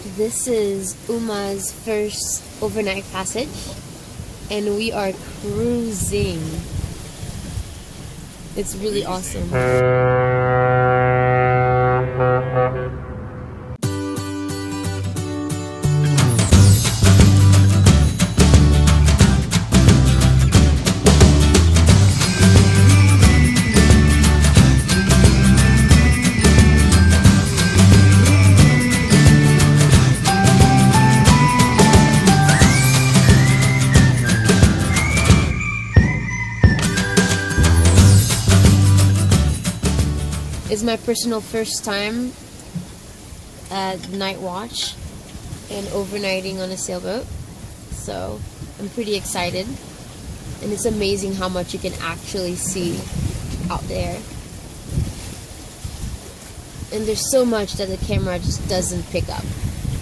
This is Uma's first overnight passage, and we are cruising. It's really awesome. It's my personal first time at night watch and overnighting on a sailboat, so I'm pretty excited, and it's amazing how much you can actually see out there, and there's so much that the camera just doesn't pick up,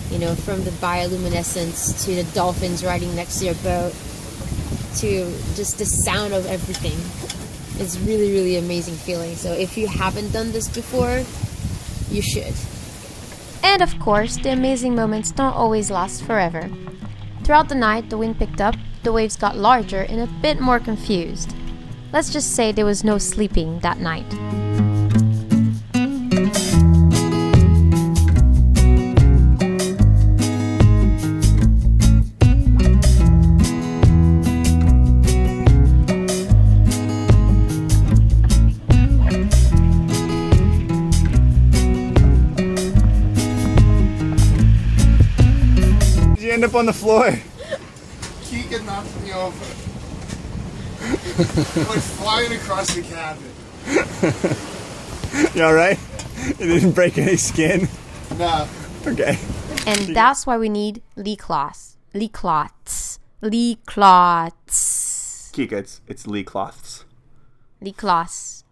you know, from the bioluminescence to the dolphins riding next to your boat to just the sound of everything. It's really, really amazing feeling. So if you haven't done this before, you should. And of course, the amazing moments don't always last forever. Throughout the night, the wind picked up, the waves got larger and a bit more confused. Let's just say there was no sleeping that night. End up on the floor. Keegan knocked me over. Like flying across the cabin. You alright? You didn't break any skin? Nah. Okay. And that's why we need lee cloths. Lee cloths. Lee cloths. Kika, it's Lee cloths. Lee cloths.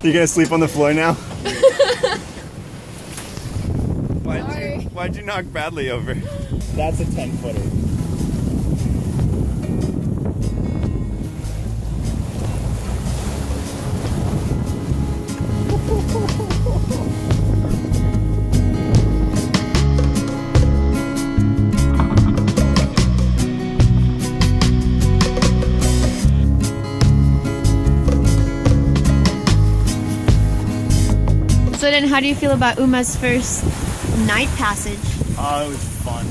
You gonna sleep on the floor now? Why'd you knock Bradley over? That's a 10-footer. So then, how do you feel about Uma's first night passage? Oh, it was fun.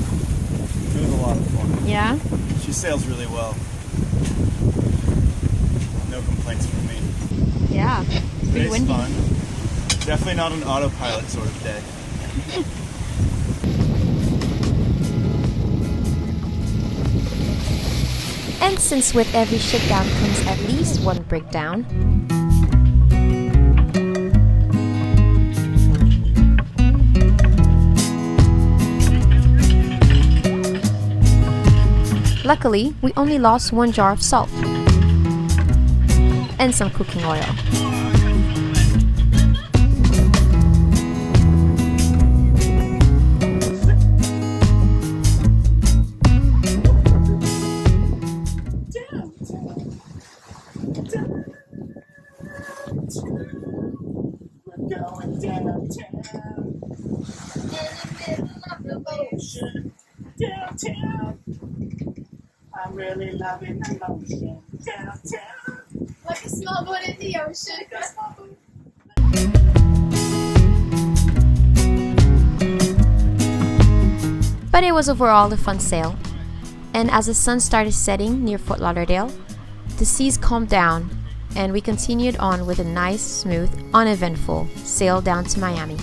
It was a lot of fun. Yeah? She sails really well. No complaints from me. Yeah. It's pretty Today's windy. fun. Definitely not an autopilot sort of day. And since with every shakedown comes at least one breakdown, luckily, we only lost one jar of salt and some cooking oil. We're going downtown. In the middle of the ocean. Downtown. I'm really loving the motion. Downtown. Like a small boat in the ocean. But it was overall a fun sail. And as the sun started setting near Fort Lauderdale, the seas calmed down and we continued on with a nice, smooth, uneventful sail down to Miami.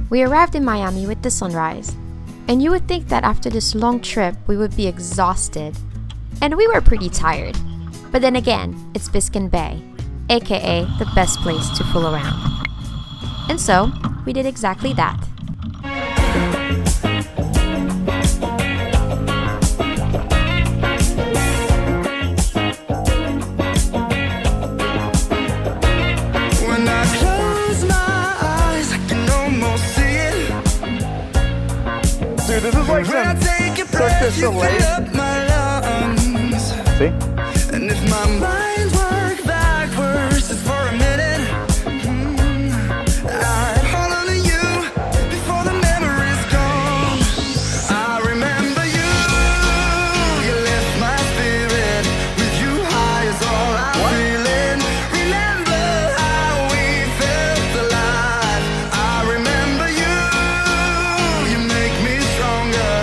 We arrived in Miami with the sunrise, and you would think that after this long trip we would be exhausted, and we were pretty tired. But then again, it's Biscayne Bay, aka the best place to fool around. And so, we did exactly that. Cirque du Soleil. See? And if my mind work backwards just for a minute, I'd hold on to you before the memory's gone. I remember you, you lift my spirit. With you high is all I'm feeling. Remember how we felt alive. I remember you, you make me stronger.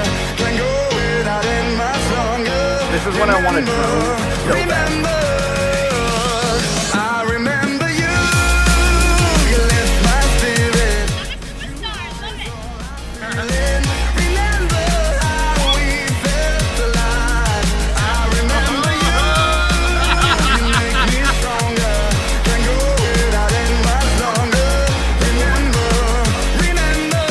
Can't go without it much longer. This is when I want to drone. Remember, I remember you. You lift my spirit. Remember how we felt alive. I remember you. You make me stronger. Can't go without it much longer. Remember, remember.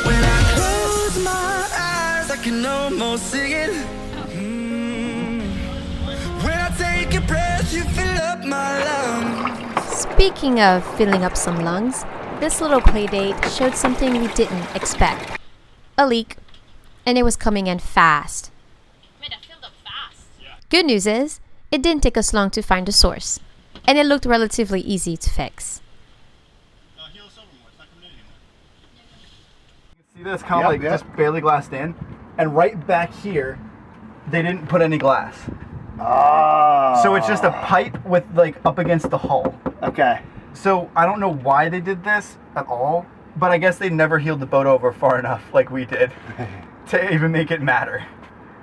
When I close my eyes, I can almost see it. When I take a breath, you fill up my lungs. Speaking of filling up some lungs, this little playdate showed something we didn't expect. A leak. And it was coming in fast. Good news is, it didn't take us long to find the source. And it looked relatively easy to fix. See this kind of like just barely glassed in, and right back here, they didn't put any glass. Oh. So it's just a pipe with like up against the hull. Okay. So I don't know why they did this at all, but I guess they never healed the boat over far enough like we did to even make it matter.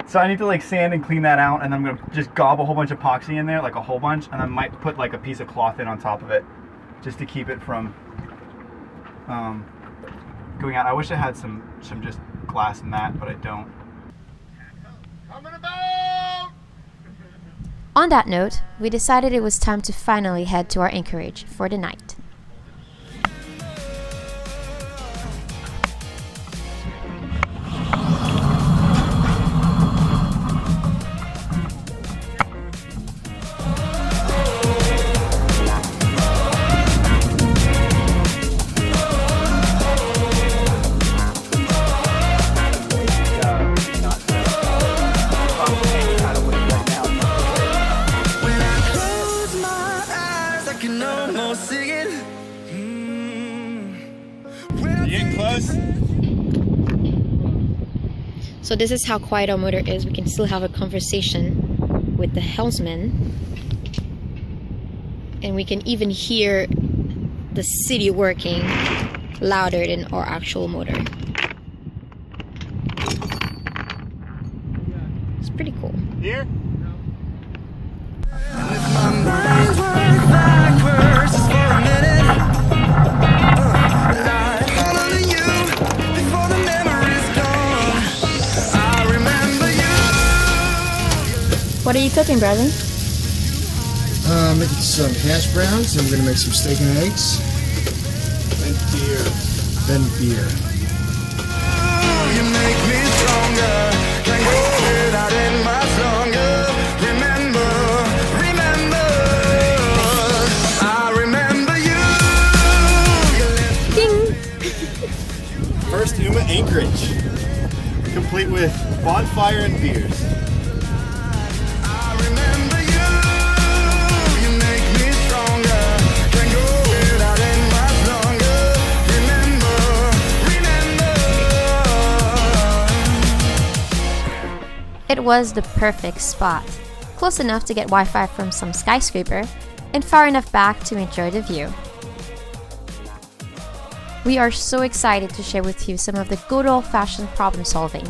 So I need to like sand and clean that out, and I'm gonna just gob a whole bunch of epoxy in there, like a whole bunch, and I might put like a piece of cloth in on top of it, just to keep it from going out. I wish I had some just glass in that, but I don't. On that note, we decided it was time to finally head to our anchorage for the night. When I close my eyes, I can almost see it. When I You getting close? So this is how quiet our motor is. We can still have a conversation with the helmsman. And we can even hear the city working louder than our actual motor. It's pretty cool. Here? my mind work backwards just for a minute. I hold on to you before the memory's gone. I remember you. What are you cooking, brother? Making some hash browns. I'm gonna make some steak and eggs. And beer. Then beer. You make me stronger. Can't go without it much longer. Remember, remember. I remember you. First Uma anchorage. Complete with bonfire and beers. I remember you. You make me stronger. Can't go without it much longer. Remember, remember. It was the perfect spot, close enough to get Wi-Fi from some skyscraper, and far enough back to enjoy the view. We are so excited to share with you some of the good old-fashioned problem solving,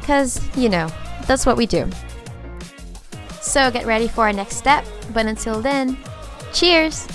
cause, you know, that's what we do. So get ready for our next step, but until then, cheers!